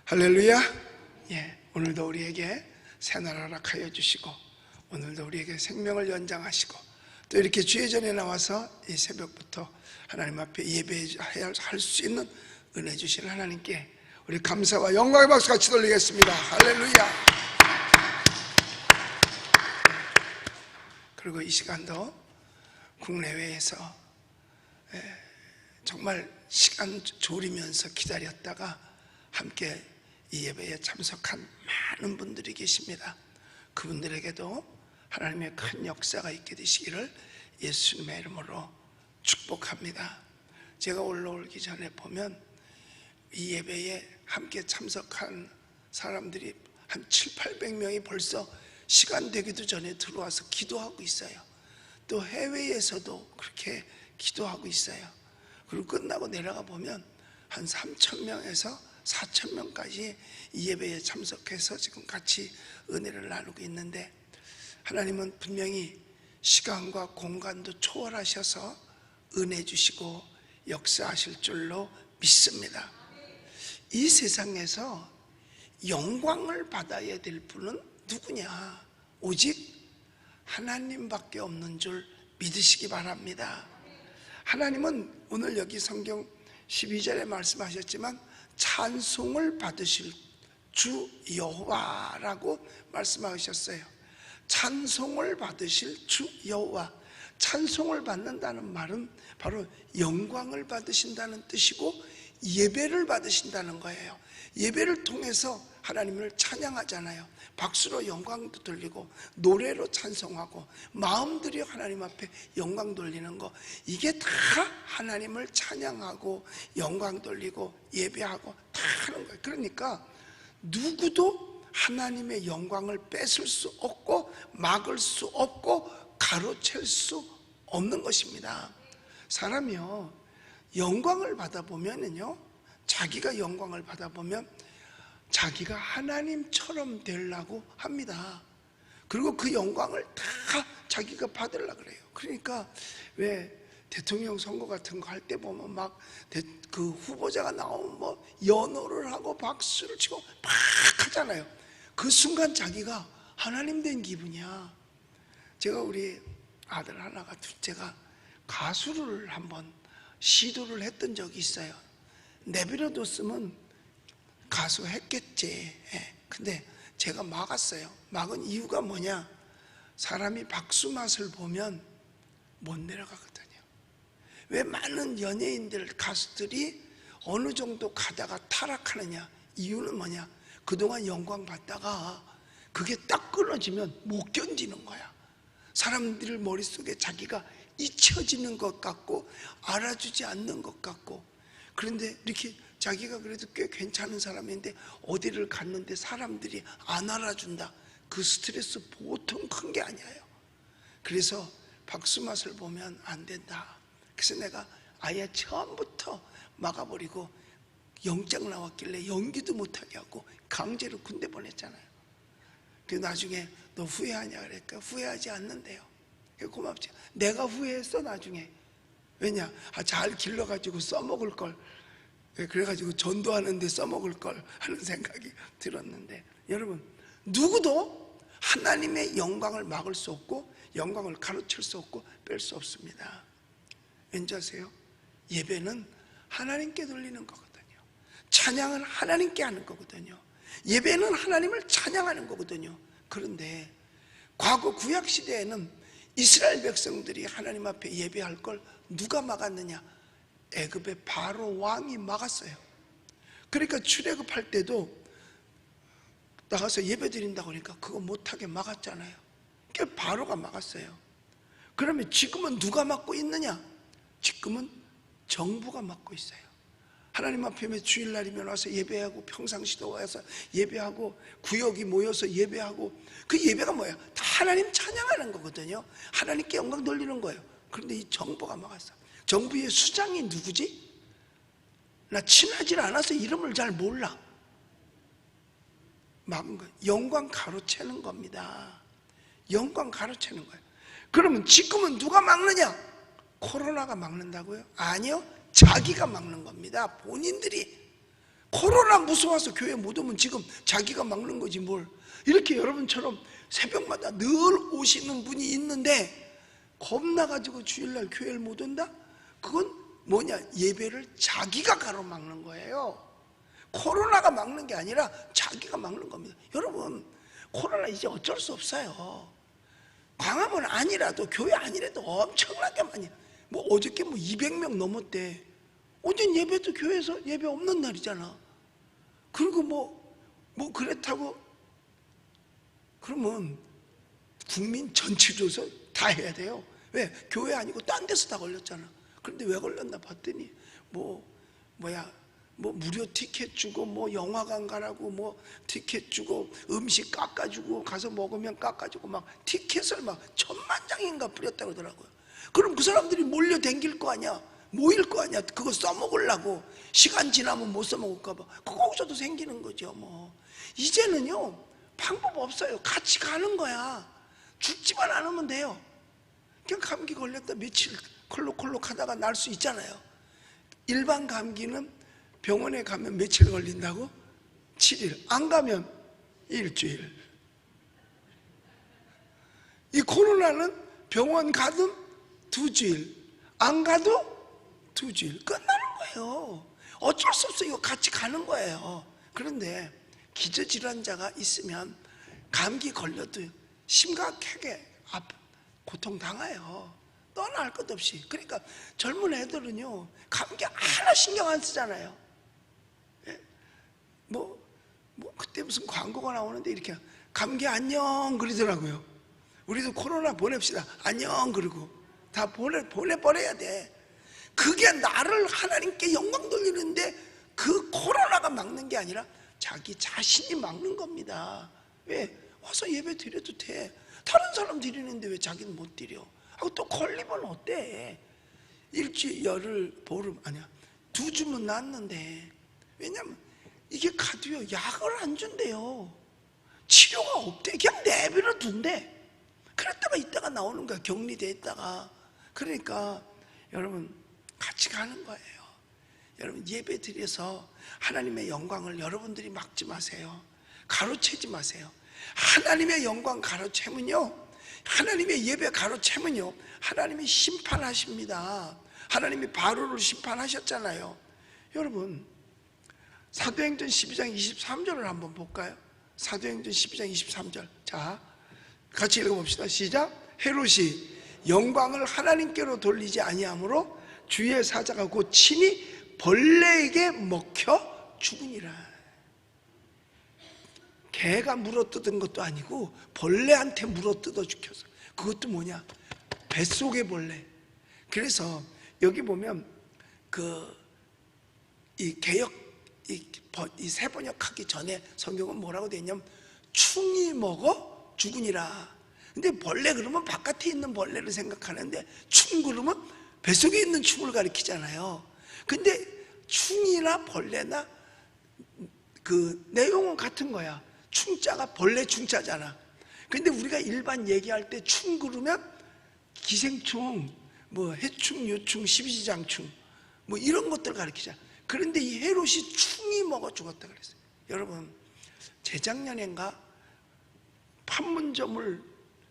할렐루야. 오늘도 우리에게 새날 허락하여 주시고 오늘도 우리에게 생명을 연장하시고 또 이렇게 주의 전에 나와서 이 새벽부터 하나님 앞에 예배할 수 있는 은혜 주신 하나님께 우리 감사와 영광의 박수 같이 돌리겠습니다. 할렐루야. 그리고 이 시간도 국내외에서 정말 시간 졸이면서 기다렸다가 함께 이 예배에 참석한 많은 분들이 계십니다. 그분들에게도 하나님의 큰 역사가 있게 되시기를 예수님의 이름으로 축복합니다. 제가 올라오기 전에 보면 이 예배에 함께 참석한 사람들이 한 700~800명이 벌써 시간 되기도 전에 들어와서 기도하고 있어요. 또 해외에서도 그렇게 기도하고 있어요. 그리고 끝나고 내려가 보면 한 3,000명에서 4,000명까지 이 예배에 참석해서 지금 같이 은혜를 나누고 있는데, 하나님은 분명히 시간과 공간도 초월하셔서 은혜 주시고 역사하실 줄로 믿습니다. 이 세상에서 영광을 받아야 될 분은 누구냐? 오직 하나님밖에 없는 줄 믿으시기 바랍니다. 하나님은 오늘 여기 성경 12절에 말씀하셨지만 찬송을 받으실 주 여호와라고 말씀하셨어요. 찬송을 받으실 주 여호와. 찬송을 받는다는 말은 바로 영광을 받으신다는 뜻이고 예배를 받으신다는 거예요. 예배를 통해서 하나님을 찬양하잖아요. 박수로 영광도 돌리고 노래로 찬송하고 마음 들여 하나님 앞에 영광 돌리는 거, 이게 다 하나님을 찬양하고 영광 돌리고 예배하고 다 하는 거예요. 그러니까 누구도 하나님의 영광을 뺏을 수 없고 막을 수 없고 가로챌 수 없는 것입니다. 사람이요, 영광을 받아보면은요, 자기가 영광을 받아보면 자기가 하나님처럼 되려고 합니다. 그리고 그 영광을 다 자기가 받으려고 그래요. 그러니까 왜 대통령 선거 같은 거 할 때 보면 막 그 후보자가 나오면 뭐 연호를 하고 박수를 치고 막 하잖아요. 그 순간 자기가 하나님 된 기분이야. 제가 우리 아들 하나가, 둘째가 가수를 한번 시도를 했던 적이 있어요. 내버려뒀으면 가수 했겠지. 근데 제가 막았어요. 막은 이유가 뭐냐? 사람이 박수 맛을 보면 못 내려가거든요. 왜 많은 연예인들, 가수들이 어느 정도 가다가 타락하느냐? 이유는 뭐냐? 그동안 영광 받다가 그게 딱 끊어지면 못 견디는 거야. 사람들 머릿속에 자기가 잊혀지는 것 같고 알아주지 않는 것 같고, 그런데 이렇게 자기가 그래도 꽤 괜찮은 사람인데 어디를 갔는데 사람들이 안 알아준다. 그 스트레스 보통 큰 게 아니에요. 그래서 박수 맛을 보면 안 된다. 그래서 내가 아예 처음부터 막아버리고 영장 나왔길래 연기도 못하게 하고 강제로 군대 보냈잖아요. 그래서 나중에 너 후회하냐 그러니까 후회하지 않는데요. 고맙지. 내가 후회했어 나중에. 왜냐? 잘 길러가지고 써먹을 걸, 그래가지고 전도하는데 써먹을 걸 하는 생각이 들었는데, 여러분, 누구도 하나님의 영광을 막을 수 없고 영광을 가로챌 수 없고 뺄 수 없습니다. 왠지 아세요? 예배는 하나님께 돌리는 거거든요. 찬양은 하나님께 하는 거거든요. 예배는 하나님을 찬양하는 거거든요. 그런데 과거 구약시대에는 이스라엘 백성들이 하나님 앞에 예배할 걸 누가 막았느냐? 애굽의 바로 왕이 막았어요. 그러니까 출애굽할 때도 나가서 예배 드린다고 하니까 그거 못하게 막았잖아요. 그러니까 바로가 막았어요. 그러면 지금은 누가 막고 있느냐? 지금은 정부가 막고 있어요. 하나님 앞에 주일날이면 와서 예배하고, 평상시도 와서 예배하고, 구역이 모여서 예배하고, 그 예배가 뭐야? 다 하나님 찬양하는 거거든요. 하나님께 영광 돌리는 거예요. 그런데 이 정부가 막았어. 정부의 수장이 누구지? 나 친하지 않아서 이름을 잘 몰라. 막은 거예요. 영광 가로채는 겁니다. 영광 가로채는 거예요. 그러면 지금은 누가 막느냐? 코로나가 막는다고요? 아니요, 자기가 막는 겁니다. 본인들이. 코로나 무서워서 교회 못 오면 지금 자기가 막는 거지 뭘. 이렇게 여러분처럼 새벽마다 늘 오시는 분이 있는데 겁나가지고 주일날 교회를 못 온다? 그건 뭐냐? 예배를 자기가 가로막는 거예요. 코로나가 막는 게 아니라 자기가 막는 겁니다. 여러분, 코로나 이제 어쩔 수 없어요. 광화문 아니라도 교회 아니라도 엄청나게 많이, 뭐 어저께 뭐 200명 넘었대. 어제 예배도 교회에서 예배 없는 날이잖아. 그리고 뭐 그렇다고 그러면 국민 전체로서 다 해야 돼요. 왜? 교회 아니고 딴 데서 다 걸렸잖아. 그런데 왜 걸렸나 봤더니 뭐 무료 티켓 주고 뭐 영화관 가라고 뭐 티켓 주고 음식 깎아주고 가서 먹으면 깎아주고 막 티켓을 막 10,000장인가 뿌렸다고 하더라고요. 그럼 그 사람들이 몰려 댕길 거 아니야. 모일 거 아니야. 그거 써먹으려고. 시간 지나면 못 써먹을까 봐. 거기서도 생기는 거죠. 뭐 이제는요 방법 없어요. 같이 가는 거야. 죽지만 않으면 돼요. 그냥 감기 걸렸다 며칠 콜록콜록 하다가 날 수 있잖아요. 일반 감기는 병원에 가면 며칠 걸린다고? 7일. 안 가면 일주일. 이 코로나는 병원 가든 2주일, 안 가도 2주일. 끝나는 거예요. 어쩔 수 없어. 이거 같이 가는 거예요. 그런데 기저질환자가 있으면 감기 걸려도 심각하게 고통당해요. 너나 할 것 없이. 그러니까 젊은 애들은요 감기 하나 신경 안 쓰잖아요. 뭐 그때 무슨 광고가 나오는데 이렇게 감기 안녕 그러더라고요. 우리도 코로나 보냅시다. 안녕 그러고 다 보내버려야 돼. 그게 나를 하나님께 영광 돌리는데 그 코로나가 막는 게 아니라 자기 자신이 막는 겁니다. 왜? 와서 예배 드려도 돼. 다른 사람 드리는데 왜 자기는 못 드려? 하고 또 걸리면 어때? 일주일, 열흘, 보름 아니야 2주면 낫는데. 왜냐면 이게 가도요 약을 안 준대요. 치료가 없대. 그냥 내버려 둔대. 그랬다가 이따가 나오는 거야. 격리돼 있다가. 그러니까 여러분 같이 가는 거예요. 여러분 예배 드려서 하나님의 영광을 여러분들이 막지 마세요. 가로채지 마세요. 하나님의 영광 가로채면요, 하나님의 예배 가로채면요 하나님이 심판하십니다. 하나님이 바로를 심판하셨잖아요. 여러분 사도행전 12장 23절을 한번 볼까요? 사도행전 12장 23절. 자, 같이 읽어봅시다. 시작. 헤롯이 영광을 하나님께로 돌리지 아니하므로 주의 사자가 곧 친히 벌레에게 먹혀 죽으니라. 개가 물어뜯은 것도 아니고 벌레한테 물어뜯어 죽였어. 그것도 뭐냐? 뱃속의 벌레. 그래서 여기 보면 이 개역 이 새번역하기 전에 성경은 뭐라고 되어 있냐면 충이 먹어 죽으니라. 근데 벌레 그러면 바깥에 있는 벌레를 생각하는데 충 그러면 뱃속에 있는 충을 가리키잖아요. 근데 충이나 벌레나 그 내용은 같은 거야. 충자가 벌레 충자잖아. 근데 우리가 일반 얘기할 때 충 그러면 기생충, 뭐 해충, 요충, 십이지장충 뭐 이런 것들 가리키잖아. 그런데 이 헤롯이 충이 먹어 죽었다 그랬어요. 여러분 재작년인가 판문점을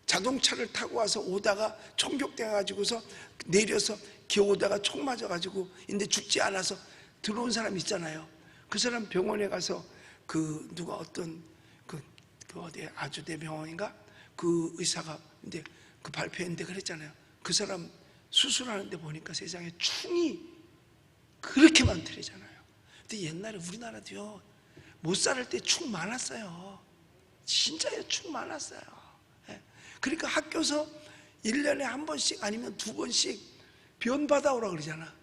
자동차를 타고 와서 오다가 총격돼 가지고서 내려서 기어오다가 총 맞아 가지고 근데 죽지 않아서 들어온 사람 있잖아요. 그 사람 병원에 가서 누가 어떤 어디 아주대 병원인가 그 의사가 근데 그 발표했는데 그랬잖아요. 그 사람 수술하는데 보니까 세상에 충이 그렇게 많더래잖아요. 근데 옛날에 우리나라도요 못 살을 때 충 많았어요. 진짜요, 충 많았어요. 그러니까 학교에서 1년에 한 번씩 아니면 2번씩 변 받아오라 그러잖아.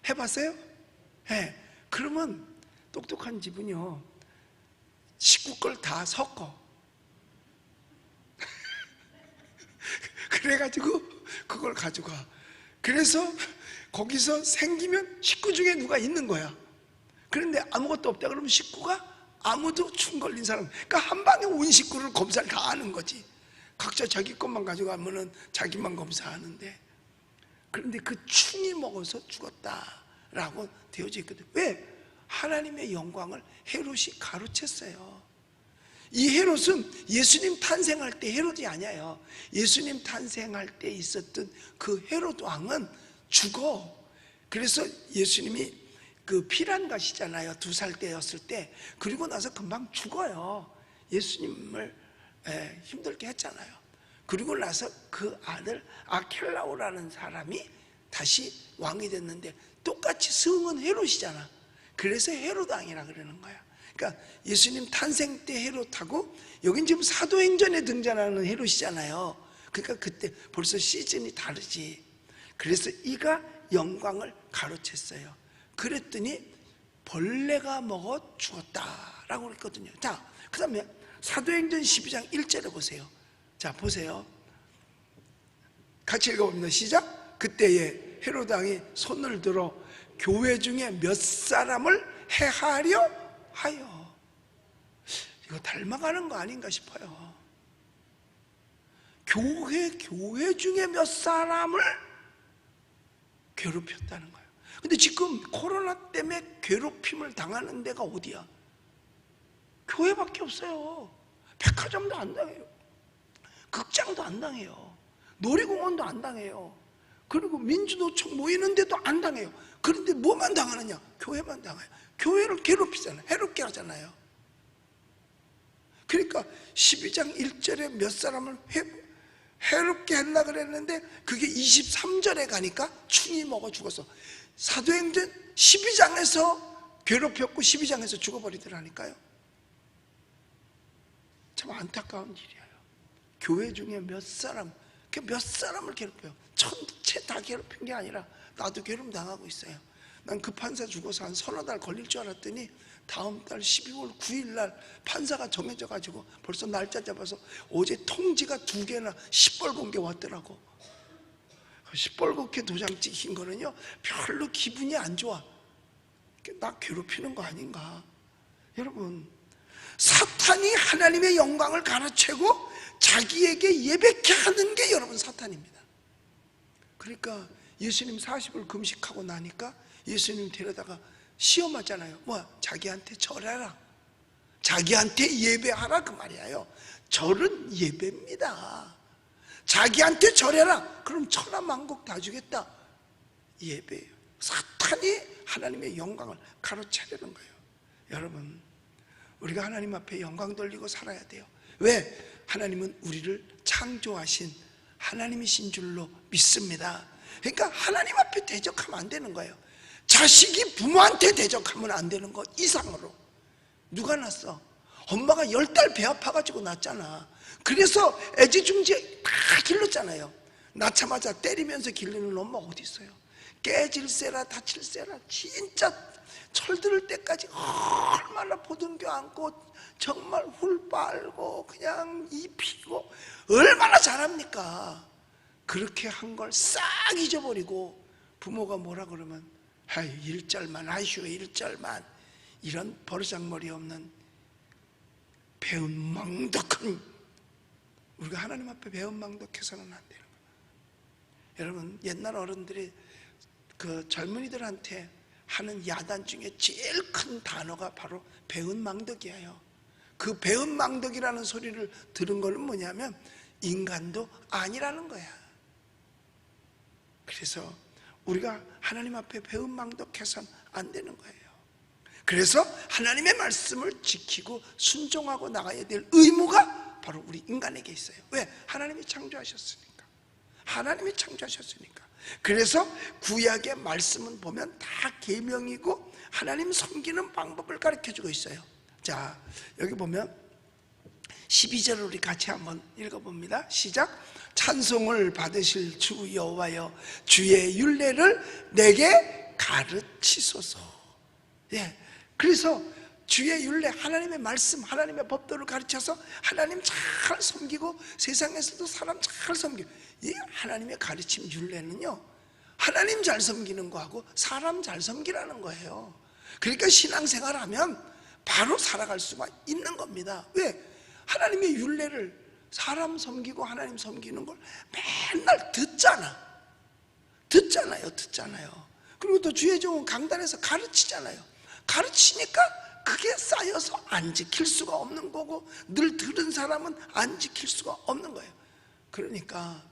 해봤어요? 그러면 똑똑한 집은요 식구 걸 다 섞어. 그래가지고 그걸 가져가. 그래서 거기서 생기면 식구 중에 누가 있는 거야. 그런데 아무것도 없다 그러면 식구가 아무도 충 걸린 사람, 그러니까 한 방에 온 식구를 검사를 다 하는 거지. 각자 자기 것만 가져가면은 자기만 검사하는데, 그런데 그 충이 먹어서 죽었다라고 되어져 있거든. 왜? 하나님의 영광을 헤롯이 가로챘어요. 이 헤롯은 예수님 탄생할 때 헤롯이 아니에요. 예수님 탄생할 때 있었던 그 헤롯 왕은 죽어. 그래서 예수님이 그 피란 가시잖아요. 2살 때였을 때. 그리고 나서 금방 죽어요. 예수님을 힘들게 했잖아요. 그리고 나서 그 아들 아켈라오라는 사람이 다시 왕이 됐는데 똑같이 성은 헤롯이잖아. 그래서 헤롯 왕이라 그러는 거야. 그러니까 예수님 탄생 때 헤롯하고 여긴 지금 사도행전에 등장하는 헤롯이잖아요. 그러니까 그때 벌써 시즌이 다르지. 그래서 이가 영광을 가로챘어요. 그랬더니 벌레가 먹어 죽었다라고 그랬거든요. 자, 그 다음에 사도행전 12장 1절에 보세요. 자, 보세요. 같이 읽어봅니다. 시작. 그때에 헤롯 왕이 손을 들어 교회 중에 몇 사람을 해하려 하여. 이거 닮아가는 거 아닌가 싶어요. 교회 중에 몇 사람을 괴롭혔다는 거예요. 근데 지금 코로나 때문에 괴롭힘을 당하는 데가 어디야? 교회밖에 없어요. 백화점도 안 당해요. 극장도 안 당해요. 놀이공원도 안 당해요. 그리고 민주노총 모이는 데도 안 당해요. 그런데 뭐만 당하느냐? 교회만 당해요. 교회를 괴롭히잖아요. 해롭게 하잖아요. 그러니까 12장 1절에 몇 사람을 해롭게 했나 그랬는데 그게 23절에 가니까 충이 먹어 죽었어. 사도행전 12장에서 괴롭혔고 12장에서 죽어버리더라니까요. 참 안타까운 일이에요. 교회 중에 몇 사람을 괴롭혀요. 전체 다 괴롭힌 게 아니라 나도 괴롭힘 당하고 있어요. 난 그 판사 죽어서 한 서너 달 걸릴 줄 알았더니 다음 달 12월 9일 날 판사가 정해져 가지고 벌써 날짜 잡아서 어제 통지가 2개나 시뻘건 게 왔더라고. 시뻘겋게 도장 찍힌 거는요 별로 기분이 안 좋아. 나 괴롭히는 거 아닌가. 여러분, 사탄이 하나님의 영광을 가로채고 자기에게 예배케 하는 게 여러분 사탄입니다. 그러니까 예수님 40일 금식하고 나니까 예수님 데려다가 시험하잖아요. 뭐야? 자기한테 절해라, 자기한테 예배하라 그 말이에요. 절은 예배입니다. 자기한테 절해라. 그럼 천하만국 다 주겠다. 예배예요. 사탄이 하나님의 영광을 가로채려는 거예요. 여러분, 우리가 하나님 앞에 영광 돌리고 살아야 돼요. 왜? 하나님은 우리를 창조하신 하나님이신 줄로 믿습니다. 그러니까 하나님 앞에 대적하면 안 되는 거예요. 자식이 부모한테 대적하면 안 되는 거 이상으로. 누가 낳았어? 엄마가 10달 배 아파가지고 낳았잖아. 그래서 애지중지 다 길렀잖아요. 낳자마자 때리면서 기르는 엄마 어디 있어요? 깨질세라 다칠세라 진짜 철들 때까지 얼마나 보듬겨 안고 정말 훌 빨고 그냥 입히고 얼마나 잘합니까? 그렇게 한 걸 싹 잊어버리고 부모가 뭐라 그러면 아이 1절만 하시오 1절만, 이런 버르장머리 없는 배은망덕한, 우리가 하나님 앞에 배은망덕해서는 안 되는 거예요. 여러분, 옛날 어른들이 그 젊은이들한테 하는 야단 중에 제일 큰 단어가 바로 배은망덕이에요. 그 배은망덕이라는 소리를 들은 거는 뭐냐면 인간도 아니라는 거야. 그래서 우리가 하나님 앞에 배은망덕해서는 안 되는 거예요. 그래서 하나님의 말씀을 지키고 순종하고 나가야 될 의무가 바로 우리 인간에게 있어요. 왜? 하나님이 창조하셨으니까. 하나님이 창조하셨으니까. 그래서 구약의 말씀은 보면 다 계명이고 하나님 섬기는 방법을 가르쳐주고 있어요. 자, 여기 보면 12절을 우리 같이 한번 읽어봅니다. 시작. 찬송을 받으실 주 여호와여, 주의 율례를 내게 가르치소서. 예, 그래서 주의 율례, 하나님의 말씀, 하나님의 법도를 가르쳐서 하나님 잘 섬기고 세상에서도 사람 잘 섬기고. 이 하나님의 가르침 율례는요 하나님 잘 섬기는 거하고 사람 잘 섬기라는 거예요. 그러니까 신앙생활하면 바로 살아갈 수가 있는 겁니다. 왜? 하나님의 율례를 사람 섬기고 하나님 섬기는 걸 맨날 듣잖아요. 그리고 또 주의 종은 강단에서 가르치잖아요. 가르치니까 그게 쌓여서 안 지킬 수가 없는 거고, 늘 들은 사람은 안 지킬 수가 없는 거예요. 그러니까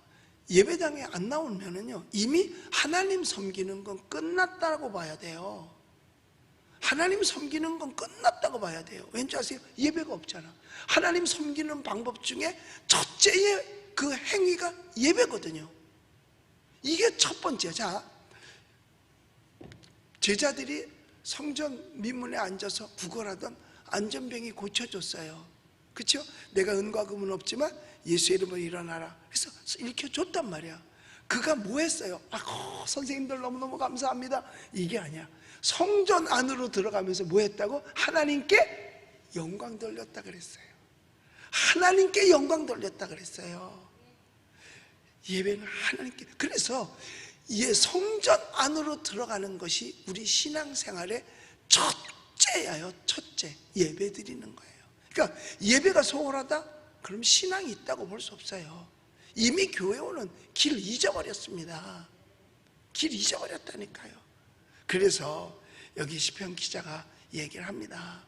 예배당에 안 나오면은요, 이미 하나님 섬기는 건 끝났다고 봐야 돼요. 하나님 섬기는 건 끝났다고 봐야 돼요. 왠지 아세요? 예배가 없잖아. 하나님 섬기는 방법 중에 첫째의 그 행위가 예배거든요. 이게 첫 번째. 자, 제자들이 성전 민문에 앉아서 구걸하던 안전병이 고쳐줬어요. 그렇죠? 내가 은과 금은 없지만 예수의 이름으로 일어나라. 그래서 일으켜줬단 말이야. 그가 뭐 했어요? 선생님들 너무너무 감사합니다. 이게 아니야. 성전 안으로 들어가면서 뭐 했다고? 하나님께 영광 돌렸다 그랬어요. 하나님께 영광 돌렸다 그랬어요. 예배는 하나님께. 그래서 성전 안으로 들어가는 것이 우리 신앙생활의 첫째예요. 첫째. 예배 드리는 거예요. 그러니까 예배가 소홀하다? 그럼 신앙이 있다고 볼 수 없어요. 이미 교회 오는 길 잊어버렸습니다. 길 잊어버렸다니까요. 그래서 여기 시편 기자가 얘기를 합니다.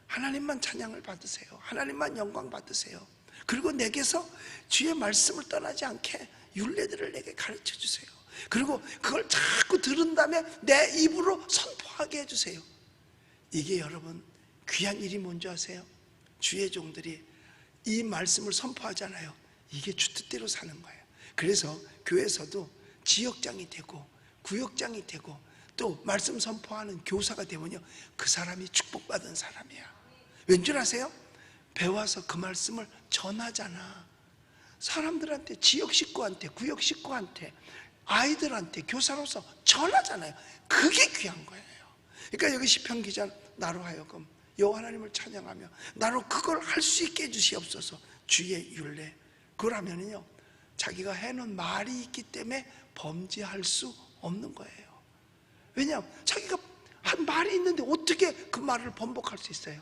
하나님만 찬양을 받으세요. 하나님만 영광 받으세요. 그리고 내게서 주의 말씀을 떠나지 않게 율례들을 내게 가르쳐 주세요. 그리고 그걸 자꾸 들은 다음에 내 입으로 선포하게 해주세요. 이게 여러분 귀한 일이 뭔지 아세요? 주의 종들이 이 말씀을 선포하잖아요. 이게 주 뜻대로 사는 거예요. 그래서 교회에서도 지역장이 되고 구역장이 되고 또 말씀 선포하는 교사가 되면요, 그 사람이 축복받은 사람이야. 왠줄 아세요? 배워서 그 말씀을 전하잖아. 사람들한테, 지역 식구한테, 구역 식구한테, 아이들한테 교사로서 전하잖아요. 그게 귀한 거예요. 그러니까 여기 시편 기자는 나로 하여금 여호와 하나님을 찬양하며 나로 그걸 할 수 있게 해주시옵소서. 주의 율례. 그걸 하면은요, 자기가 해놓은 말이 있기 때문에 범죄할 수 없는 거예요. 왜냐하면 자기가 한 말이 있는데 어떻게 그 말을 번복할 수 있어요?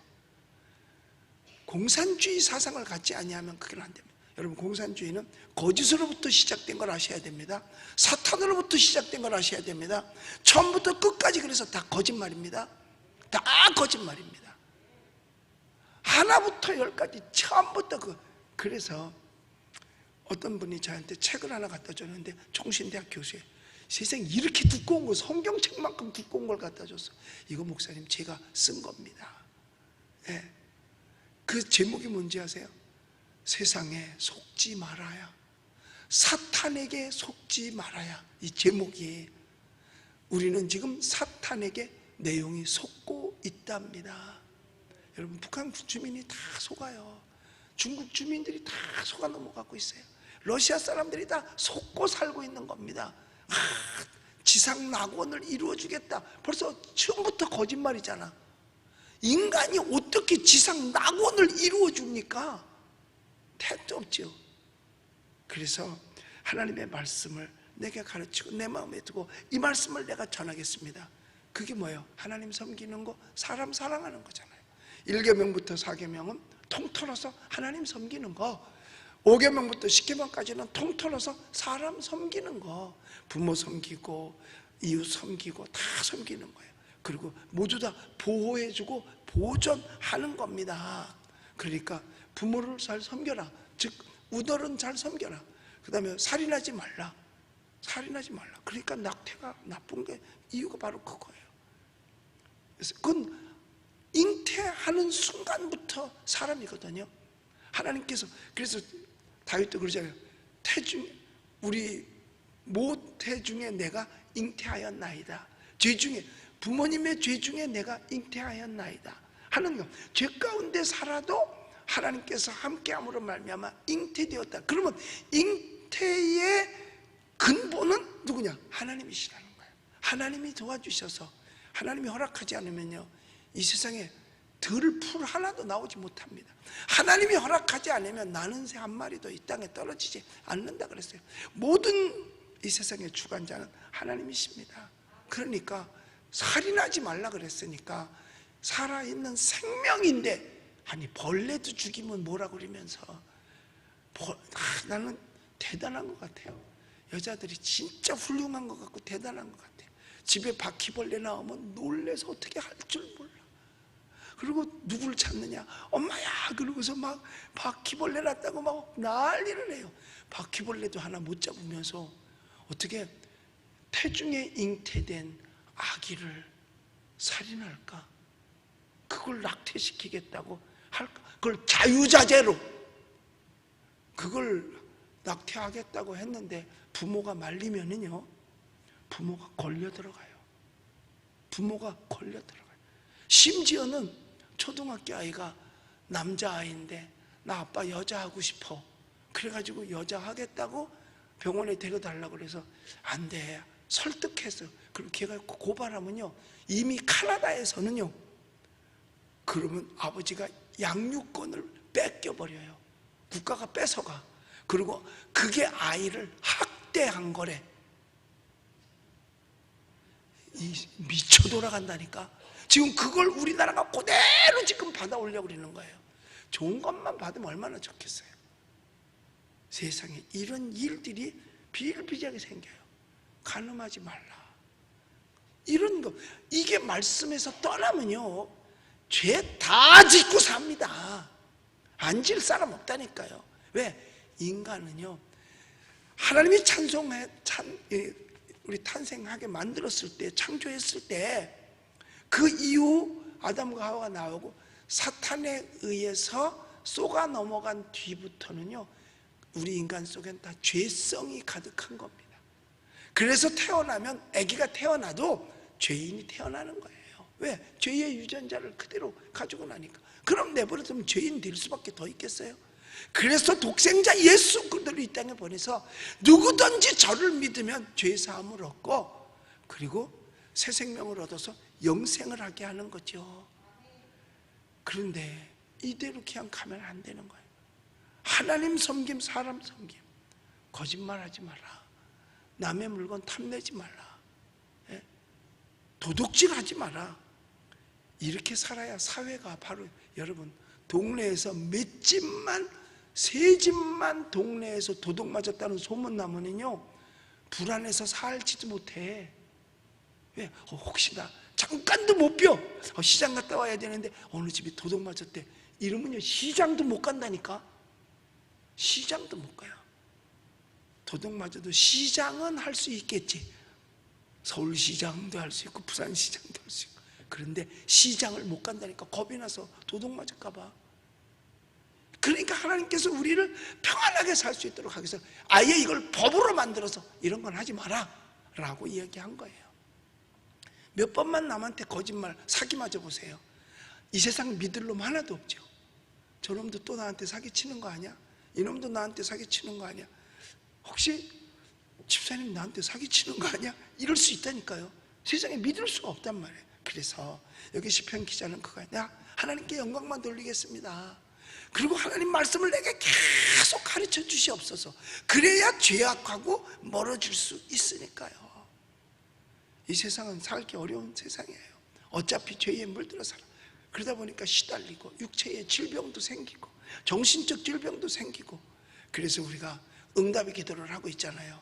공산주의 사상을 갖지 아니하면 그건 안 됩니다. 여러분, 공산주의는 거짓으로부터 시작된 걸 아셔야 됩니다. 사탄으로부터 시작된 걸 아셔야 됩니다. 처음부터 끝까지 그래서 다 거짓말입니다. 다 거짓말입니다. 하나부터 열까지 처음부터 그래서 어떤 분이 저한테 책을 하나 갖다 줬는데, 총신대학 교수예요. 세상에 이렇게 두꺼운 거, 성경책만큼 두꺼운 걸 갖다 줬어. 이거 목사님 제가 쓴 겁니다. 예. 그 제목이 뭔지 아세요? 세상에 속지 말아야, 사탄에게 속지 말아야. 이 제목이, 우리는 지금 사탄에게 내용이 속고 있답니다. 여러분, 북한 주민이 다 속아요. 중국 주민들이 다 속아 넘어가고 있어요. 러시아 사람들이 다 속고 살고 있는 겁니다. 지상 낙원을 이루어주겠다. 벌써 처음부터 거짓말이잖아. 인간이 어떻게 지상 낙원을 이루어줍니까? 택도 없죠. 그래서 하나님의 말씀을 내게 가르치고 내 마음에 두고 이 말씀을 내가 전하겠습니다. 그게 뭐예요? 하나님 섬기는 거, 사람 사랑하는 거잖아요. 1계명부터 4계명은 통틀어서 하나님 섬기는 거, 5계명부터 10계명까지는 통틀어서 사람 섬기는 거, 부모 섬기고 이웃 섬기고 다 섬기는 거예요. 그리고 모두 다 보호해주고 보존하는 겁니다. 그러니까 부모를 잘 섬겨라. 즉 우덜은 잘 섬겨라. 그 다음에 살인하지 말라. 살인하지 말라. 그러니까 낙태가 나쁜 게 이유가 바로 그거예요. 그래서 그건 잉태하는 순간부터 사람이거든요. 하나님께서, 그래서 다윗도 그러잖아요. 우리 모태 중에 내가 잉태하였나이다. 죄 중에, 부모님의 죄 중에 내가 잉태하였나이다 하는 거. 죄 가운데 살아도 하나님께서 함께함으로 말미암아 잉태되었다. 그러면 잉태의 근본은 누구냐? 하나님이시라는 거예요. 하나님이 도와주셔서, 하나님이 허락하지 않으면요, 이 세상에 들풀 하나도 나오지 못합니다. 하나님이 허락하지 않으면 나는 새 한 마리도 이 땅에 떨어지지 않는다 그랬어요. 모든 이 세상의 주관자는 하나님이십니다. 그러니까 살인하지 말라 그랬으니까 살아있는 생명인데, 아니 벌레도 죽이면 뭐라 그러면서 나는 대단한 것 같아요. 여자들이 진짜 훌륭한 것 같고 대단한 것 같아요. 집에 바퀴벌레 나오면 놀래서 어떻게 할 줄 몰라. 그리고 누구를 찾느냐? 엄마야! 그러고서 막 바퀴벌레 났다고 막 난리를 해요. 바퀴벌레도 하나 못 잡으면서 어떻게 태중에 잉태된 아기를 살인할까? 그걸 낙태시키겠다고 할까? 그걸 자유자재로 그걸 낙태하겠다고 했는데 부모가 말리면은요, 부모가 걸려 들어가요. 부모가 걸려 들어가요. 심지어는 초등학교 아이가 남자아이인데 나 아빠 여자 하고 싶어. 그래가지고 여자 하겠다고 병원에 데려달라고 그래서 안 돼. 설득해서. 그리고 걔가 고발하면요, 이미 카나다에서는요, 그러면 아버지가 양육권을 뺏겨버려요. 국가가 뺏어가. 그리고 그게 아이를 학대한 거래. 미쳐 돌아간다니까. 지금 그걸 우리나라가 그대로 지금 받아오려고 그러는 거예요. 좋은 것만 받으면 얼마나 좋겠어요. 세상에 이런 일들이 비일비재하게 생겨요. 간음하지 말라. 이런 거, 이게 말씀에서 떠나면요, 죄 다 짓고 삽니다. 안 질 사람 없다니까요. 왜? 인간은요, 하나님이 우리 탄생하게 만들었을 때, 창조했을 때, 그 이후 아담과 하와가 나오고 사탄에 의해서 쏘가 넘어간 뒤부터는요, 우리 인간 속엔 다 죄성이 가득한 겁니다. 그래서 태어나면, 아기가 태어나도 죄인이 태어나는 거예요. 왜? 죄의 유전자를 그대로 가지고 나니까. 그럼 내버려두면 죄인 될 수밖에 더 있겠어요? 그래서 독생자 예수 그리스도를 이 땅에 보내서 누구든지 저를 믿으면 죄 사함을 얻고, 그리고 새 생명을 얻어서 영생을 하게 하는 거죠. 그런데 이대로 그냥 가면 안 되는 거예요. 하나님 섬김, 사람 섬김, 거짓말하지 마라. 남의 물건 탐내지 말라. 도둑질하지 마라. 이렇게 살아야 사회가 바로, 여러분, 동네에서 몇 집만, 세 집만 동네에서 도둑 맞았다는 소문 나면은요, 불안해서 살지도 못해. 왜? 혹시나 잠깐도 못 뼈. 시장 갔다 와야 되는데 어느 집이 도둑 맞았대. 이러면요, 시장도 못 간다니까. 시장도 못 가요. 도둑 맞아도 시장은 할 수 있겠지. 서울시장도 할 수 있고 부산시장도 할 수 있고. 그런데 시장을 못 간다니까. 겁이 나서 도둑 맞을까 봐. 그러니까 하나님께서 우리를 평안하게 살 수 있도록 하기 위해서 아예 이걸 법으로 만들어서 이런 건 하지 마라 라고 이야기한 거예요. 몇 번만 남한테 거짓말, 사기 맞아 보세요. 이 세상 믿을 놈 하나도 없죠. 저놈도 또 나한테 사기치는 거 아니야? 이놈도 나한테 사기치는 거 아니야? 혹시 집사님 나한테 사기치는 거 아니야? 이럴 수 있다니까요. 세상에 믿을 수가 없단 말이에요. 그래서 여기 시편 기자는 그거야. 하나님께 영광만 돌리겠습니다. 그리고 하나님 말씀을 내게 계속 가르쳐 주시옵소서. 그래야 죄악하고 멀어질 수 있으니까요. 이 세상은 살기 어려운 세상이에요. 어차피 죄에 물들어 살아. 그러다 보니까 시달리고 육체의 질병도 생기고 정신적 질병도 생기고. 그래서 우리가 응답의 기도를 하고 있잖아요.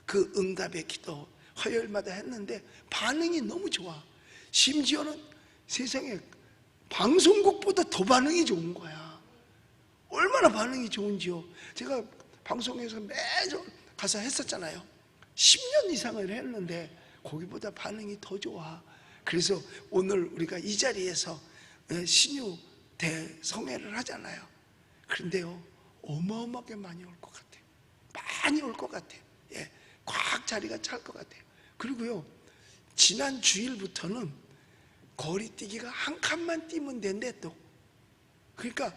그 응답의 기도 화요일마다 했는데 반응이 너무 좋아. 심지어는 세상에 방송국보다 더 반응이 좋은 거야. 얼마나 반응이 좋은지요. 제가 방송에서 매주 가서 했었잖아요. 10년 이상을 했는데 거기보다 반응이 더 좋아. 그래서 오늘 우리가 이 자리에서 신유 대성회를 하잖아요. 그런데요, 어마어마하게 많이 올 것 같아요. 많이 올 것 같아요. 예, 꽉 자리가 찰 것 같아요. 그리고요, 지난 주일부터는 거리 뛰기가 한 칸만 뛰면 된대 또. 그러니까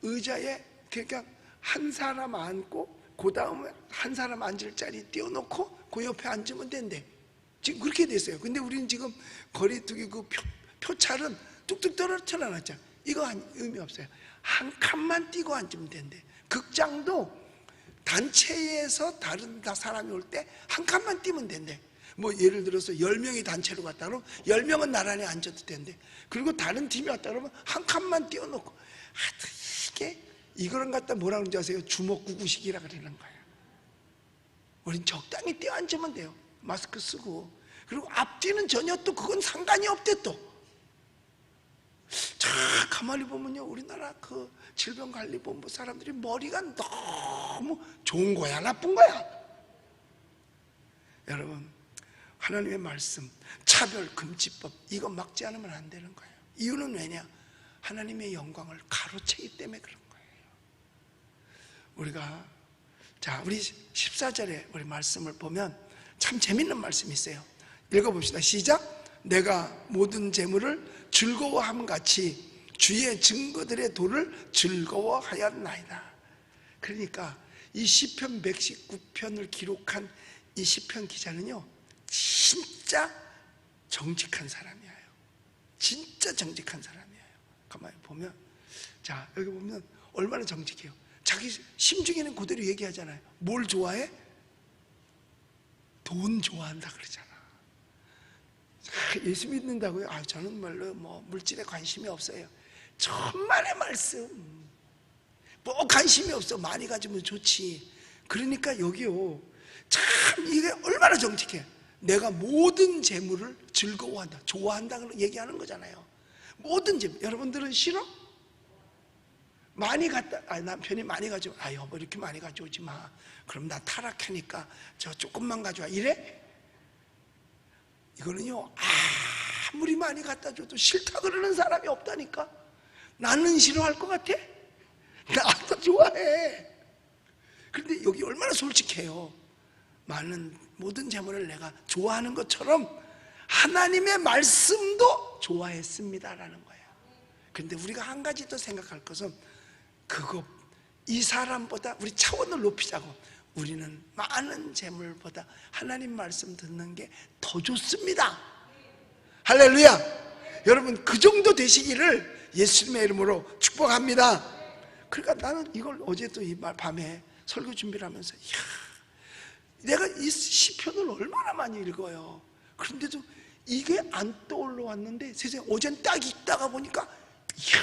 의자에, 그러니까 한 사람 앉고 그 다음에 한 사람 앉을 자리 띄워놓고 그 옆에 앉으면 된대. 지금 그렇게 됐어요. 근데 우리는 지금 거리 두기 그 표찰은 뚝뚝 떨어뜨려놨잖아. 이거 의미 없어요. 한 칸만 뛰고 앉으면 된대. 극장도 단체에서 다른 사람이 올 때 한 칸만 뛰면 된대. 뭐 예를 들어서 10명이 단체로 갔다 그러면 10명은 나란히 앉아도 된대. 그리고 다른 팀이 왔다 그러면 한 칸만 띄워놓고. 이게 이거는 갖다 뭐라 그러는지 아세요? 주먹구구식이라 그러는 거예요. 우린 적당히 뛰어앉으면 돼요. 마스크 쓰고. 그리고 앞뒤는 전혀 또 그건 상관이 없대 또. 자, 가만히 보면요, 우리나라 그 질병관리본부 사람들이 머리가 너무 좋은 거야, 나쁜 거야? 여러분, 하나님의 말씀, 차별금지법, 이거 막지 않으면 안 되는 거예요. 이유는 왜냐? 하나님의 영광을 가로채기 때문에 그런 거예요. 우리가, 자, 우리 14절에 우리 말씀을 보면 참 재밌는 말씀이 있어요. 읽어봅시다. 시작. 내가 모든 재물을 즐거워함 같이 주의 증거들의 도를 즐거워하였나이다. 그러니까 이 시편 119편을 기록한 이 시편 기자는요, 진짜 정직한 사람이에요. 진짜 정직한 사람이에요. 가만히 보면, 자, 여기 보면 얼마나 정직해요. 자기 심중에는 그대로 얘기하잖아요. 뭘 좋아해? 돈 좋아한다 그러잖아. 예수 믿는다고요? 아, 저는 별로 물질에 관심이 없어요. 천만의 말씀. 뭐 관심이 없어. 많이 가지면 좋지. 그러니까 여기요, 참 이게 얼마나 정직해. 내가 모든 재물을 즐거워한다, 좋아한다 얘기하는 거잖아요. 모든 재물. 여러분들은 싫어? 많이 갖다, 남편이 많이 가져와. 아, 여보 이렇게 많이 가져오지 마. 그럼 나 타락하니까 저 조금만 가져와. 이래? 이거는요, 아무리 많이 갖다 줘도 싫다 그러는 사람이 없다니까. 나는 싫어할 것 같아? 나도 좋아해. 그런데 여기 얼마나 솔직해요. 많은 모든 재물을 내가 좋아하는 것처럼 하나님의 말씀도 좋아했습니다라는 거예요. 그런데 우리가 한 가지 더 생각할 것은, 그거 이 사람보다 우리 차원을 높이자고, 우리는 많은 재물보다 하나님 말씀 듣는 게 더 좋습니다. 할렐루야. 여러분, 그 정도 되시기를 예수님의 이름으로 축복합니다. 그러니까 나는 이걸 어제 또 이 밤에 설교 준비를 하면서, 이야, 내가 이 시편을 얼마나 많이 읽어요. 그런데도 이게 안 떠올라 왔는데, 세상에 어젠 딱 읽다가 보니까, 이야,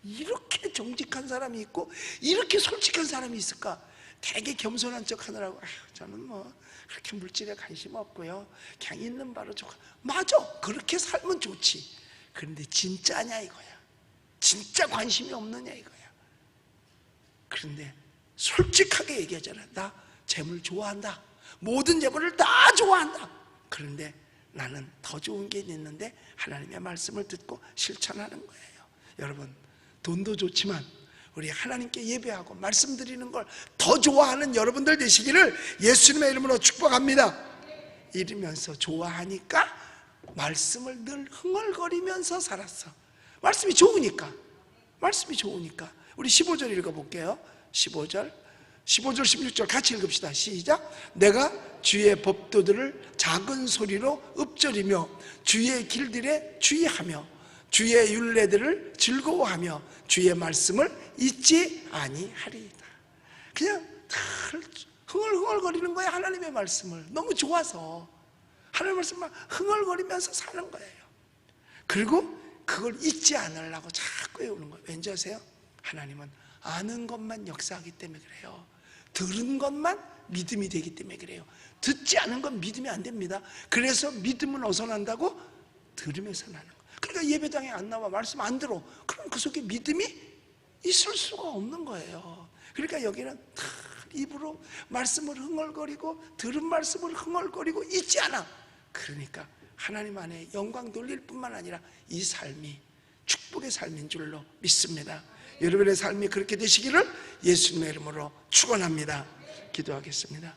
이렇게 정직한 사람이 있고 이렇게 솔직한 사람이 있을까? 되게 겸손한 척 하느라고, 저는 뭐 그렇게 물질에 관심 없고요, 그냥 있는 바로 좋고. 맞아, 그렇게 살면 좋지. 그런데 진짜냐 이거야. 진짜 관심이 없느냐 이거야. 그런데 솔직하게 얘기하잖아. 나 재물 좋아한다. 모든 재물을 다 좋아한다. 그런데 나는 더 좋은 게 있는데 하나님의 말씀을 듣고 실천하는 거예요. 여러분, 돈도 좋지만 우리 하나님께 예배하고 말씀드리는 걸 더 좋아하는 여러분들 되시기를 예수님의 이름으로 축복합니다. 이러면서 좋아하니까 말씀을 늘 흥얼거리면서 살았어. 말씀이 좋으니까. 우리 15절 읽어볼게요. 15절 16절 같이 읽읍시다. 시작. 내가 주의 법도들을 작은 소리로 읊조리며 주의 길들에 주의하며 주의 율례들을 즐거워하며 주의 말씀을 잊지 아니하리이다. 그냥 흥얼흥얼거리는 거예요. 하나님의 말씀을 너무 좋아서 하나님의 말씀만 흥얼거리면서 사는 거예요. 그리고 그걸 잊지 않으려고 자꾸 외우는 거예요. 왠지 아세요? 하나님은 아는 것만 역사하기 때문에 그래요. 들은 것만 믿음이 되기 때문에 그래요. 듣지 않은 건 믿음이 안 됩니다. 그래서 믿음은 어디서 난다고? 들으면서 나는 거예요. 그러니까 예배당에 안 나와, 말씀 안 들어. 그럼 그 속에 믿음이 있을 수가 없는 거예요. 그러니까 여기는 입으로 말씀을 흥얼거리고 들은 말씀을 흥얼거리고 잊지 않아. 그러니까 하나님 안에 영광 돌릴 뿐만 아니라 이 삶이 축복의 삶인 줄로 믿습니다. 여러분의 삶이 그렇게 되시기를 예수님의 이름으로 축원합니다. 기도하겠습니다.